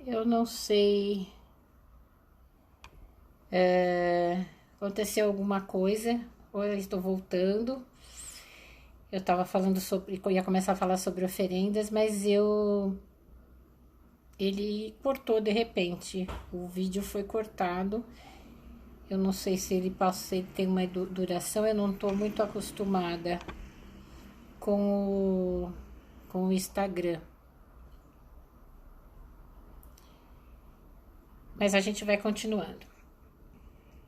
Eu não sei. Aconteceu alguma coisa, ou eu estou voltando. Eu estava falando sobre. Eu ia começar a falar sobre oferendas, mas eu. Ele cortou de repente. O vídeo foi cortado. Eu não sei se ele passa, se ele tem uma duração, eu não estou muito acostumada com o Instagram. Mas a gente vai continuando.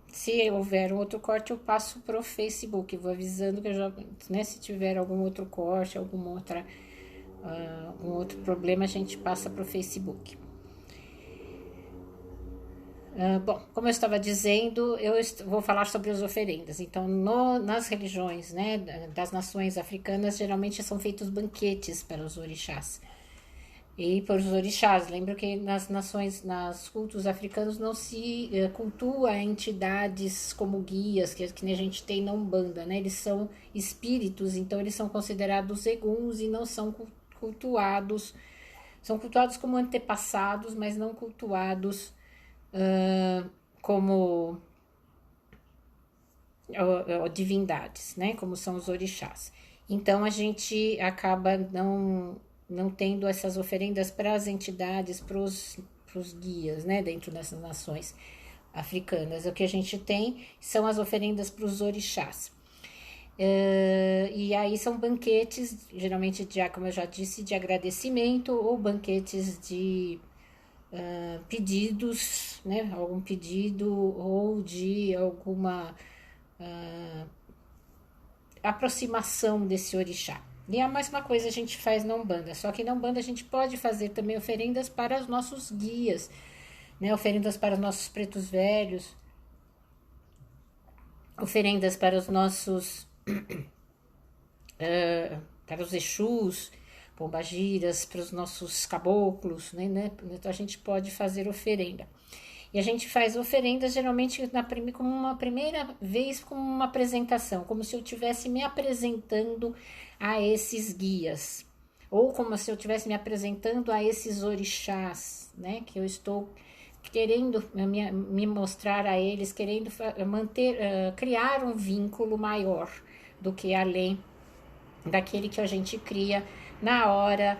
Se houver um outro corte, eu passo pro Facebook. Vou avisando que eu já, né? Se tiver algum outro corte, algum outro problema, a gente passa pro Facebook. Bom, como eu estava dizendo, vou falar sobre as oferendas. Então, nas religiões, né, das nações africanas, geralmente são feitos banquetes para os orixás. E para os orixás, lembro que nas cultos africanos não se cultua entidades como guias, que a gente tem na Umbanda, né? Eles são espíritos, então eles são considerados eguns e não são cultuados, são cultuados como antepassados, mas não cultuados como divindades, né? Como são os orixás. Então a gente acaba não tendo essas oferendas para as entidades, para os guias, né? Dentro dessas nações africanas. O que a gente tem são as oferendas para os orixás. E aí são banquetes, geralmente, como eu já disse, de agradecimento ou banquetes de pedidos, né? Algum pedido ou de alguma aproximação desse orixá. E a mesma coisa a gente faz na Umbanda, só que na Umbanda a gente pode fazer também oferendas para os nossos guias, né? Oferendas para os nossos pretos velhos, oferendas para os nossos para os Exus, pombagiras, para os nossos caboclos, né? Então a gente pode fazer oferenda. E a gente faz oferendas geralmente como uma primeira vez, como uma apresentação, como se eu estivesse me apresentando a esses guias, ou como se eu estivesse me apresentando a esses orixás, né? Que eu estou querendo me mostrar a eles, querendo manter, criar um vínculo maior do que além daquele que a gente cria na hora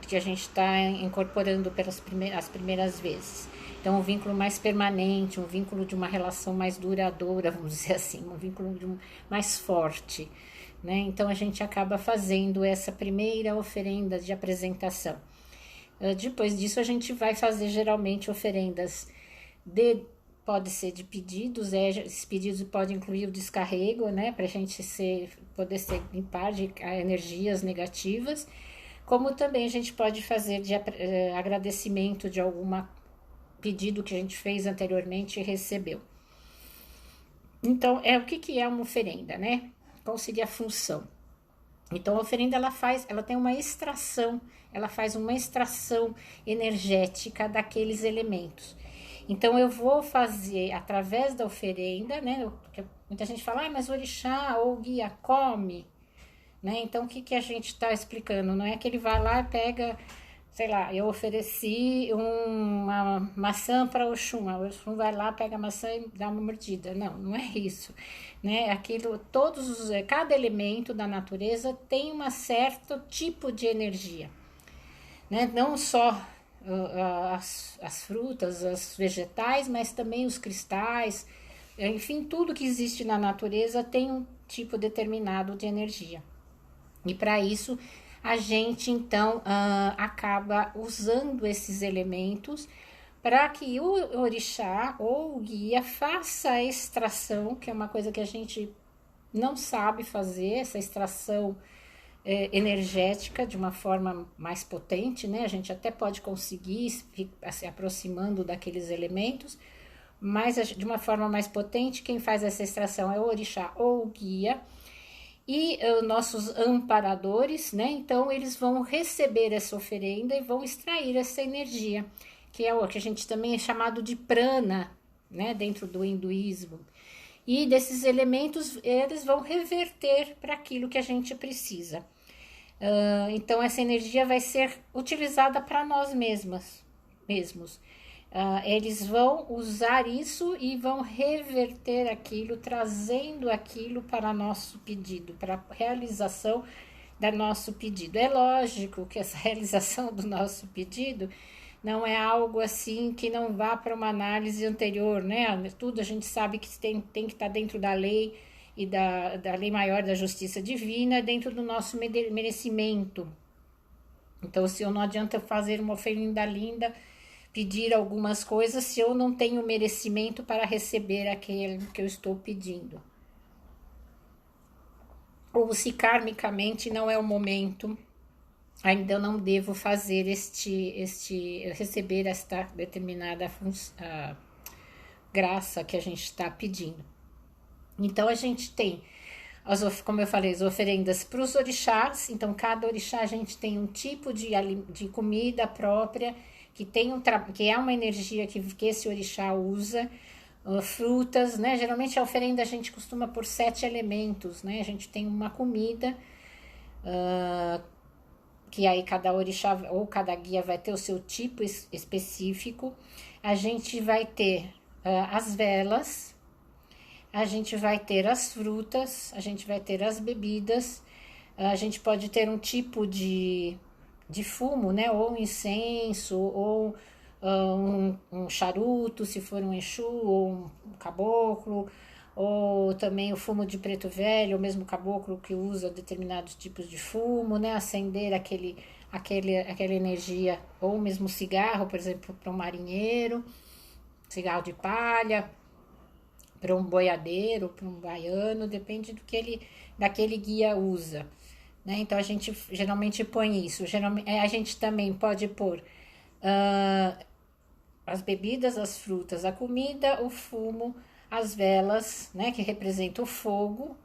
que a gente está incorporando as primeiras vezes. Então, um vínculo mais permanente, um vínculo de uma relação mais duradoura, vamos dizer assim, um vínculo mais forte, né? Então, a gente acaba fazendo essa primeira oferenda de apresentação. Depois disso, a gente vai fazer geralmente oferendas pode ser de pedidos, esses pedidos podem incluir o descarrego, né, para a gente poder ser limpar de energias negativas, como também a gente pode fazer de agradecimento de algum pedido que a gente fez anteriormente e recebeu. Então, o que é uma oferenda, né? Qual seria a função? Então, a oferenda ela tem uma extração, ela faz uma extração energética daqueles elementos. Então, eu vou fazer através da oferenda, né? Porque muita gente fala, mas o orixá ou o guia come, né? Então, o que a gente está explicando? Não é que ele vai lá e pega, sei lá, eu ofereci uma maçã para o Oxum, o Oxum vai lá, pega a maçã e dá uma mordida. Não, não é isso, né? Cada elemento da natureza tem um certo tipo de energia, né? Não só as frutas, as vegetais, mas também os cristais, enfim, tudo que existe na natureza tem um tipo determinado de energia. E para isso a gente então acaba usando esses elementos para que o orixá ou o guia faça a extração, que é uma coisa que a gente não sabe fazer, essa extração energética de uma forma mais potente, né? A gente até pode conseguir se aproximando daqueles elementos, mas de uma forma mais potente, quem faz essa extração é o orixá ou o guia e nossos amparadores, né? Então eles vão receber essa oferenda e vão extrair essa energia, que é o que a gente também é chamado de prana, né? Dentro do hinduísmo. E desses elementos eles vão reverter para aquilo que a gente precisa. Então essa energia vai ser utilizada para nós mesmas, mesmos. Eles vão usar isso e vão reverter aquilo, trazendo aquilo para nosso pedido, para a realização do nosso pedido. É lógico que essa realização do nosso pedido não é algo assim que não vá para uma análise anterior, né? Tudo a gente sabe que tem que estar dentro da lei e da lei maior da justiça divina, dentro do nosso merecimento. Então, se eu não adianta fazer uma oferenda linda, pedir algumas coisas, se eu não tenho merecimento para receber aquele que eu estou pedindo. Ou se karmicamente não é o momento, ainda eu não devo fazer receber esta determinada graça que a gente está pedindo. Então a gente tem, como eu falei, as oferendas para os orixás. Então cada orixá a gente tem um tipo de comida própria, que é uma energia que esse orixá usa. Frutas, né? Geralmente a oferenda a gente costuma por 7 elementos, né? A gente tem uma comida, que aí cada orixá ou cada guia vai ter o seu tipo específico. A gente vai ter as velas, a gente vai ter as frutas, a gente vai ter as bebidas, a gente pode ter um tipo de fumo, né? Ou incenso, ou um charuto, se for um Exu, ou um caboclo, ou também o fumo de preto velho, ou mesmo caboclo que usa determinados tipos de fumo, né? Acender aquela energia, ou mesmo cigarro, por exemplo, para um marinheiro, cigarro de palha, para um boiadeiro, para um baiano, depende daquele guia usa. Né? Então a gente geralmente põe isso. A gente também pode pôr as bebidas, as frutas, a comida, o fumo, as velas, né, que representam o fogo.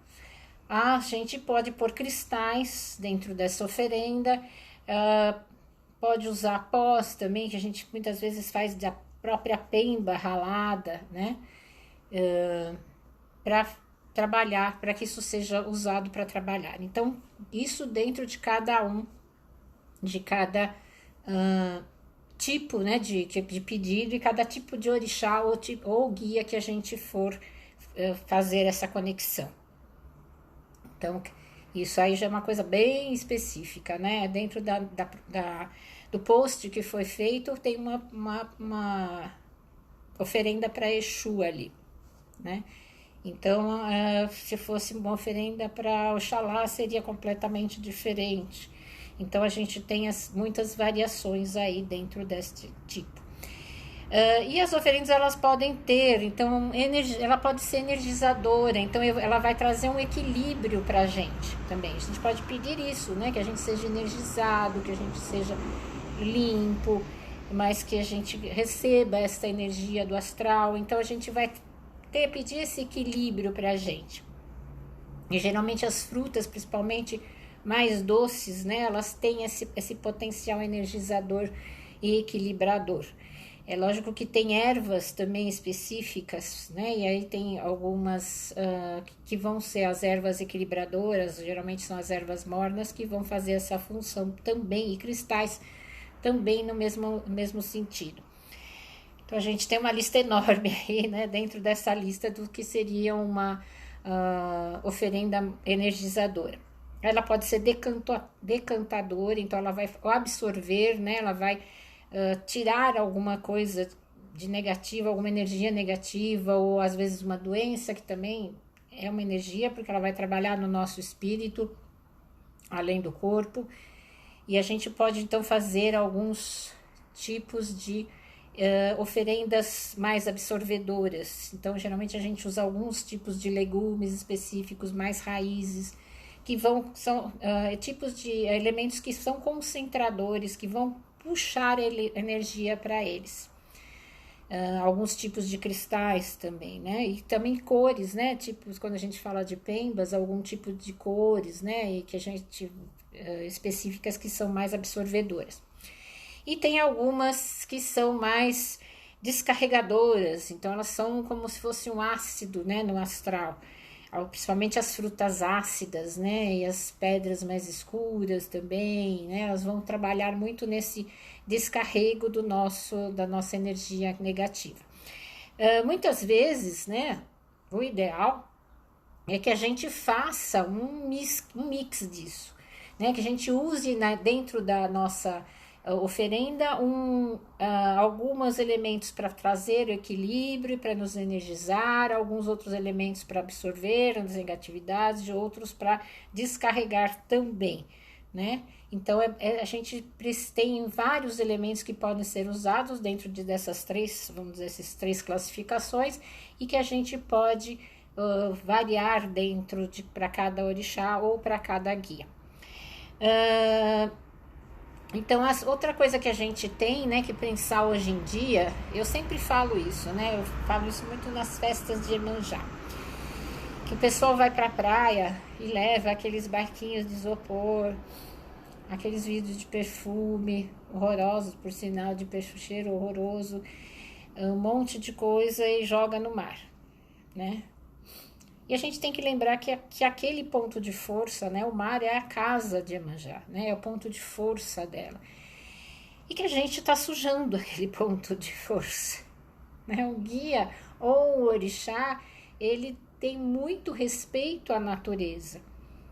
A gente pode pôr cristais dentro dessa oferenda, pode usar pós também, que a gente muitas vezes faz da própria pemba ralada, né, para trabalhar, para que isso seja usado para trabalhar. Então, isso dentro de cada tipo, né, de pedido e cada tipo de orixá ou guia que a gente for fazer essa conexão. Então, isso aí já é uma coisa bem específica, né? Dentro do post que foi feito, tem uma oferenda para Exu ali, né? Então, se fosse uma oferenda para Oxalá, seria completamente diferente. Então, a gente tem muitas variações aí dentro deste tipo. E as oferendas, elas podem ter, então, ela pode ser energizadora, então ela vai trazer um equilíbrio para a gente também. A gente pode pedir isso, né? Que a gente seja energizado, que a gente seja limpo, mas que a gente receba essa energia do astral. Então, a gente vai pedir esse equilíbrio para a gente. E geralmente as frutas, principalmente mais doces, né, elas têm esse potencial energizador e equilibrador. É lógico que tem ervas também específicas, né, e aí tem algumas que vão ser as ervas equilibradoras, geralmente são as ervas mornas que vão fazer essa função também, e cristais também no mesmo sentido. Então, a gente tem uma lista enorme aí, né, dentro dessa lista do que seria uma oferenda energizadora. Ela pode ser decantadora, então ela vai absorver, né, ela vai tirar alguma coisa de negativa, alguma energia negativa, ou às vezes uma doença, que também é uma energia, porque ela vai trabalhar no nosso espírito, além do corpo. E a gente pode, então, fazer alguns tipos de oferendas mais absorvedoras. Então, geralmente a gente usa alguns tipos de legumes específicos, mais raízes, que são tipos de elementos que são concentradores, que vão puxar energia para eles. Alguns tipos de cristais também, né? E também cores, né? Tipos, quando a gente fala de pembas, algum tipo de cores, né? E que a gente específicas que são mais absorvedoras. E tem algumas que são mais descarregadoras, então elas são como se fosse um ácido, né, no astral. principalmente as frutas ácidas, né, e as pedras mais escuras também, né, elas vão trabalhar muito nesse descarrego da nossa energia negativa. Muitas vezes, né, o ideal é que a gente faça um mix disso, né, que a gente use dentro da nossa oferenda alguns elementos para trazer o equilíbrio, para nos energizar, alguns outros elementos para absorver as negatividades, e outros para descarregar também, né? Então a gente tem vários elementos que podem ser usados dentro dessas três, vamos dizer, essas três classificações, e que a gente pode variar dentro para cada orixá ou para cada guia. Então, outra coisa que a gente tem, né, que pensar hoje em dia, eu sempre falo isso, né, eu falo isso muito nas festas de Iemanjá, que o pessoal vai pra praia e leva aqueles barquinhos de isopor, aqueles vidros de perfume horrorosos, por sinal, de cheiro horroroso, um monte de coisa e joga no mar, né? E a gente tem que lembrar que aquele ponto de força, né, o mar é a casa de Iemanjá, né, é o ponto de força dela. E que a gente está sujando aquele ponto de força. Né? O guia ou o orixá, ele tem muito respeito à natureza.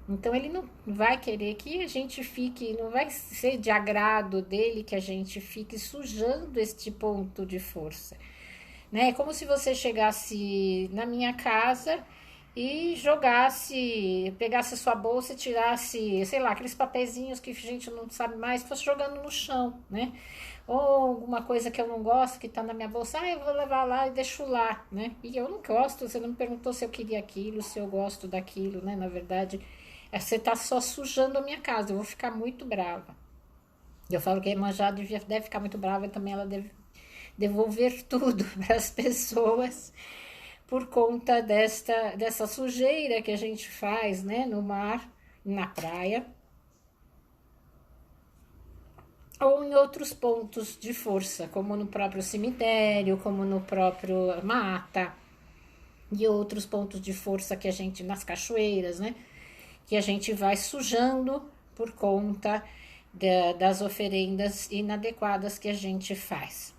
Então ele não vai querer que a gente fique, não vai ser de agrado dele que a gente fique sujando este ponto de força. Né? É como se você chegasse na minha casa e pegasse a sua bolsa e tirasse, sei lá, aqueles papeizinhos que a gente não sabe mais, fosse jogando no chão, né? Ou alguma coisa que eu não gosto, que tá na minha bolsa, eu vou levar lá e deixo lá, né? E eu não gosto, você não me perguntou se eu queria aquilo, se eu gosto daquilo, né? Na verdade, você tá só sujando a minha casa, eu vou ficar muito brava. Eu falo que a Iemanjá deve ficar muito brava e também ela deve devolver tudo para as pessoas, por conta dessa sujeira que a gente faz, né, no mar, na praia, ou em outros pontos de força, como no próprio cemitério, como no próprio mata, e outros pontos de força que a gente, nas cachoeiras, né, que a gente vai sujando por conta das oferendas inadequadas que a gente faz.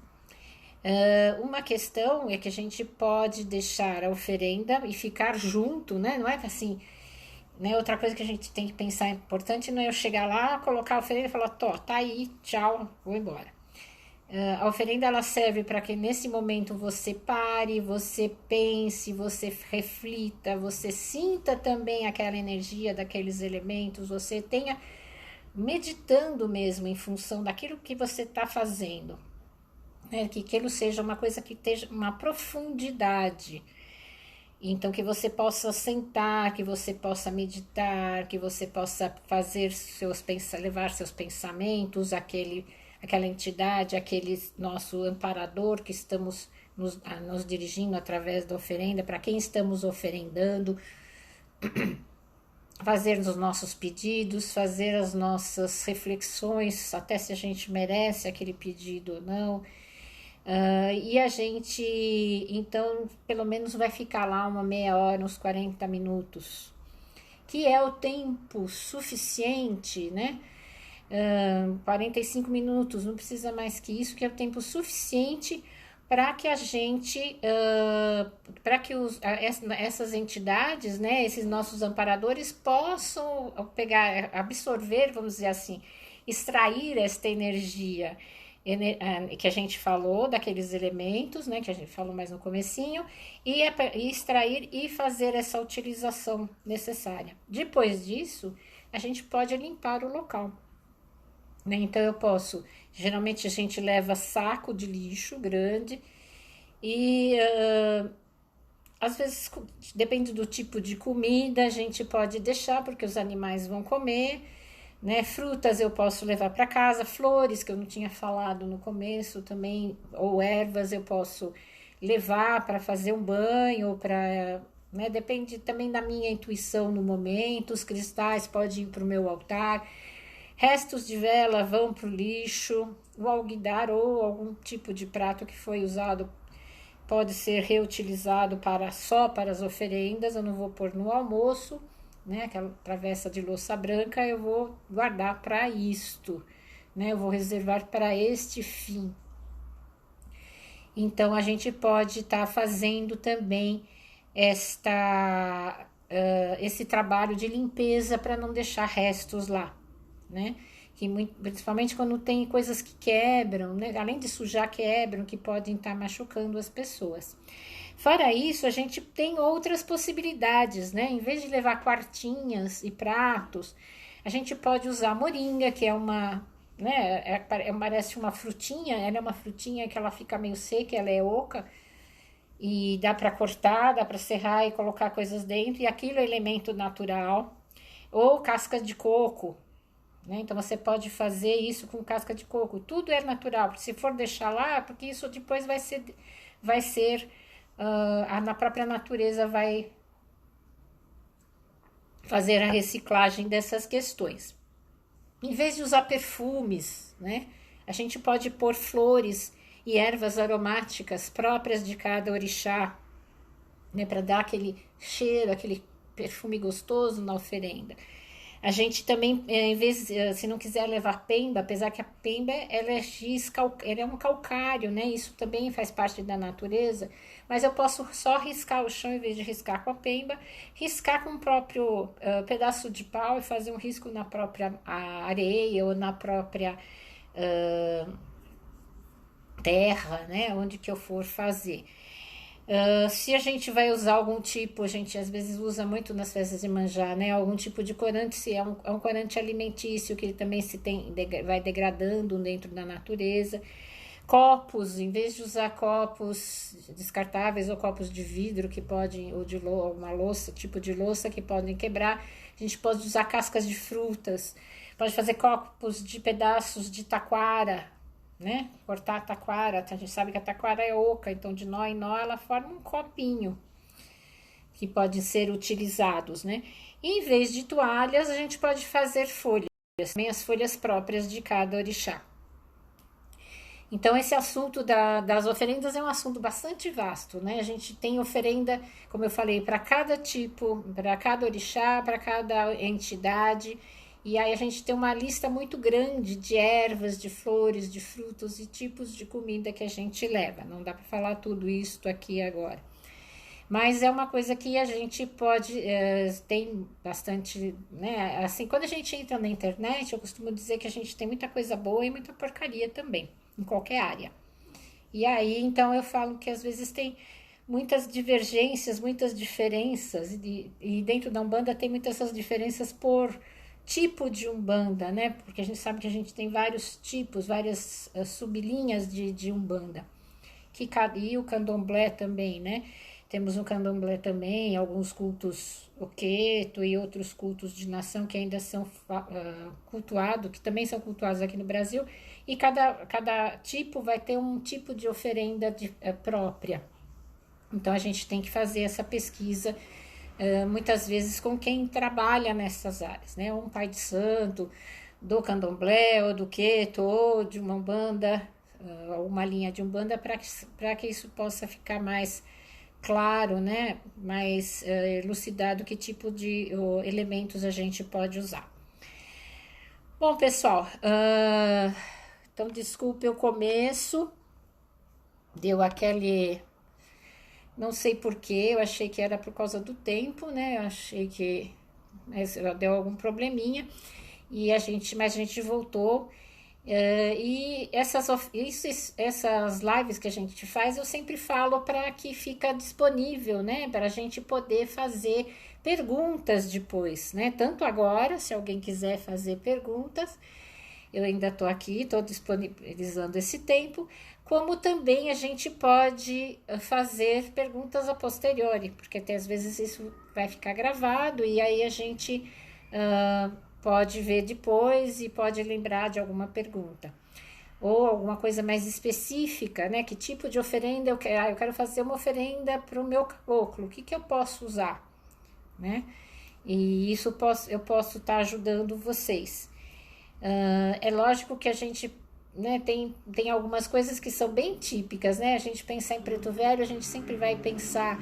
Uma questão é que a gente pode deixar a oferenda e ficar junto, né? Não é assim, né? Outra coisa que a gente tem que pensar importante não é eu chegar lá, colocar a oferenda e falar, tá aí, tchau, vou embora. A oferenda ela serve para que nesse momento você pare, você pense, você reflita, você sinta também aquela energia daqueles elementos, você tenha meditando mesmo em função daquilo que você está fazendo. Que aquilo seja uma coisa que tenha uma profundidade. Então, que você possa sentar, que você possa meditar, que você possa levar seus pensamentos àquela entidade, aquele nosso amparador que estamos nos dirigindo através da oferenda, para quem estamos oferendando, fazer os nossos pedidos, fazer as nossas reflexões, até se a gente merece aquele pedido ou não. E a gente, então, pelo menos vai ficar lá uma meia hora, uns 40 minutos, que é o tempo suficiente, né? 45 minutos, não precisa mais que isso, que é o tempo suficiente para que a gente, para que essas entidades, né, esses nossos amparadores possam absorver, vamos dizer assim, extrair esta energia que a gente falou, daqueles elementos, né, que a gente falou mais no comecinho, e extrair e fazer essa utilização necessária. Depois disso, a gente pode limpar o local. Né? Então eu posso, geralmente a gente leva saco de lixo grande e às vezes, depende do tipo de comida, a gente pode deixar porque os animais vão comer. Né? Frutas eu posso levar para casa, flores que eu não tinha falado no começo também, ou ervas eu posso levar para fazer um banho, né? Depende também da minha intuição no momento. Os cristais podem ir para o meu altar, restos de vela vão para o lixo, o alguidar ou algum tipo de prato que foi usado pode ser reutilizado só para as oferendas, eu não vou pôr no almoço, né? Aquela travessa de louça branca eu vou guardar para isto, né? Eu vou reservar para este fim. Então a gente pode estar fazendo também esse trabalho de limpeza para não deixar restos lá, né? Principalmente quando tem coisas que quebram, né? Além de sujar, quebram, que podem estar machucando as pessoas. Fora isso, a gente tem outras possibilidades, né? Em vez de levar quartinhas e pratos, a gente pode usar moringa, que é uma, né? Parece uma frutinha, ela é uma frutinha que ela fica meio seca, ela é oca, e dá para cortar, dá para serrar e colocar coisas dentro, e aquilo é elemento natural. Ou casca de coco, né? Então você pode fazer isso com casca de coco, tudo é natural, porque se for deixar lá, porque isso depois vai ser na própria natureza vai fazer a reciclagem dessas questões. Em vez de usar perfumes, né? A gente pode pôr flores e ervas aromáticas próprias de cada orixá, né? Para dar aquele cheiro, aquele perfume gostoso na oferenda. A gente também, em vez, se não quiser levar pemba, apesar que a pemba ela é um calcário, né? Isso também faz parte da natureza, mas eu posso só riscar o chão em vez de riscar com a pemba, riscar com o próprio pedaço de pau e fazer um risco na própria areia ou na própria terra, né? Onde que eu for fazer. Se a gente vai usar algum tipo, a gente às vezes usa muito nas festas de Iemanjá, né? Algum tipo de corante, se é um corante alimentício, que ele também vai degradando dentro da natureza. Copos, em vez de usar copos descartáveis ou copos de vidro que podem, ou de uma louça, tipo de louça que podem quebrar, a gente pode usar cascas de frutas, pode fazer copos de pedaços de taquara, né? Cortar a taquara, a gente sabe que a taquara é oca, então de nó em nó ela forma um copinho que pode ser utilizados, né? E em vez de toalhas, a gente pode fazer folhas, também as folhas próprias de cada orixá. Então esse assunto das oferendas é um assunto bastante vasto, né? A gente tem oferenda, como eu falei, para cada tipo, para cada orixá, para cada entidade. E aí a gente tem uma lista muito grande de ervas, de flores, de frutos e tipos de comida que a gente leva. Não dá para falar tudo isso aqui agora. Mas é uma coisa que a gente pode, tem bastante, né? Assim, quando a gente entra na internet, eu costumo dizer que a gente tem muita coisa boa e muita porcaria também, em qualquer área. E aí, então, eu falo que às vezes tem muitas divergências, muitas diferenças, e dentro da Umbanda tem muitas essas diferenças por tipo de Umbanda, né? Porque a gente sabe que a gente tem vários tipos, várias sublinhas de Umbanda. E o Candomblé também, né? Temos no Candomblé também alguns cultos Oqueto e outros cultos de nação que ainda são cultuados, que também são cultuados aqui no Brasil, e cada tipo vai ter um tipo de oferenda própria. Então a gente tem que fazer essa pesquisa muitas vezes com quem trabalha nessas áreas, né? Um pai de santo, do Candomblé, ou do Queto, ou de uma Umbanda, uma linha de Umbanda, para que isso possa ficar mais claro, né? Mais elucidado que tipo de elementos a gente pode usar. Bom, pessoal, então desculpe o começo, deu aquele... Não sei porquê, eu achei que era por causa do tempo, né? Eu achei que deu algum probleminha, mas a gente voltou. E essas lives que a gente faz, eu sempre falo para que fica disponível, né? Para a gente poder fazer perguntas depois, né? Tanto agora, se alguém quiser fazer perguntas, eu ainda estou aqui, estou disponibilizando esse tempo, como também a gente pode fazer perguntas a posteriori, porque até às vezes isso vai ficar gravado e aí a gente pode ver depois e pode lembrar de alguma pergunta. Ou alguma coisa mais específica, né? Que tipo de oferenda eu quero? Eu quero fazer uma oferenda para o meu caboclo, o que eu posso usar, né? E eu posso estar ajudando vocês. É lógico que a gente né, tem algumas coisas que são bem típicas, né? A gente pensar em Preto Velho, a gente sempre vai pensar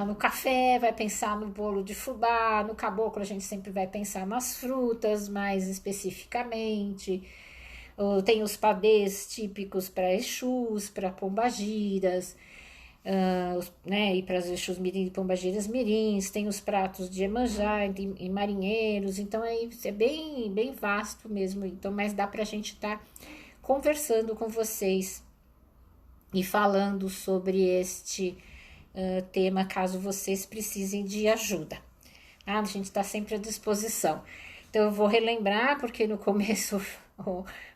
no café, vai pensar no bolo de fubá, no caboclo a gente sempre vai pensar nas frutas mais especificamente. Tem os pavês típicos para Exus, para pombagiras, né, e para os Exus mirim e pombagiras mirins, tem os pratos de Iemanjá e marinheiros, então é bem, bem vasto mesmo, então, mas dá para a gente estar conversando com vocês e falando sobre este tema, caso vocês precisem de ajuda. A gente está sempre à disposição. Então eu vou relembrar, porque no começo,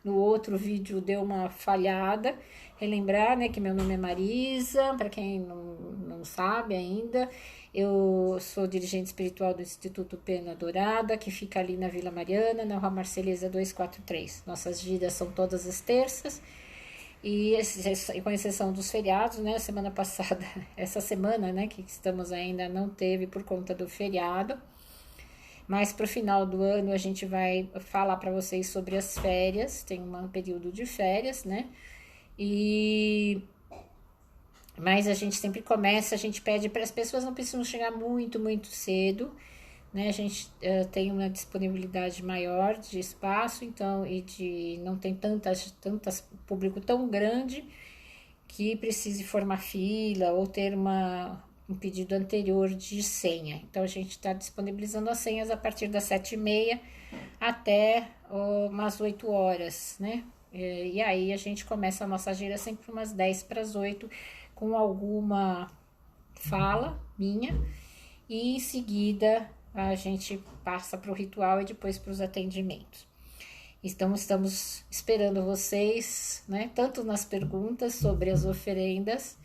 no outro vídeo deu uma falhada, relembrar, né, que meu nome é Marisa, para quem não sabe ainda, eu sou dirigente espiritual do Instituto Pena Dourada, que fica ali na Vila Mariana, na Rua Marcelesa 243. Nossas giras são todas as terças, e com exceção dos feriados, né, semana passada, essa semana, né, que estamos ainda, não teve por conta do feriado, mas para o final do ano a gente vai falar para vocês sobre as férias, tem um período de férias, né, mas a gente sempre começa, a gente pede para as pessoas não precisam chegar muito, muito cedo, né? A gente tem uma disponibilidade maior de espaço, então, não tem tantas público tão grande que precise formar fila ou ter um pedido anterior de senha. Então, a gente está disponibilizando as senhas a partir das 7h30 até umas 8 horas, né? E aí a gente começa a nossa gira sempre umas 10 para as 8, com alguma fala minha, e em seguida a gente passa para o ritual e depois para os atendimentos. Então estamos esperando vocês, né, tanto nas perguntas sobre as oferendas,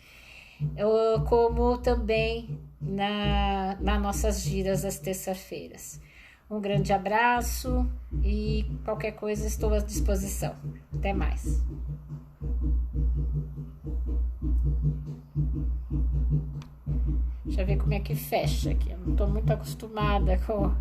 como também nas nossas giras às terças-feiras. Um grande abraço e qualquer coisa estou à disposição. Até mais. Deixa eu ver como é que fecha aqui. Eu não estou muito acostumada com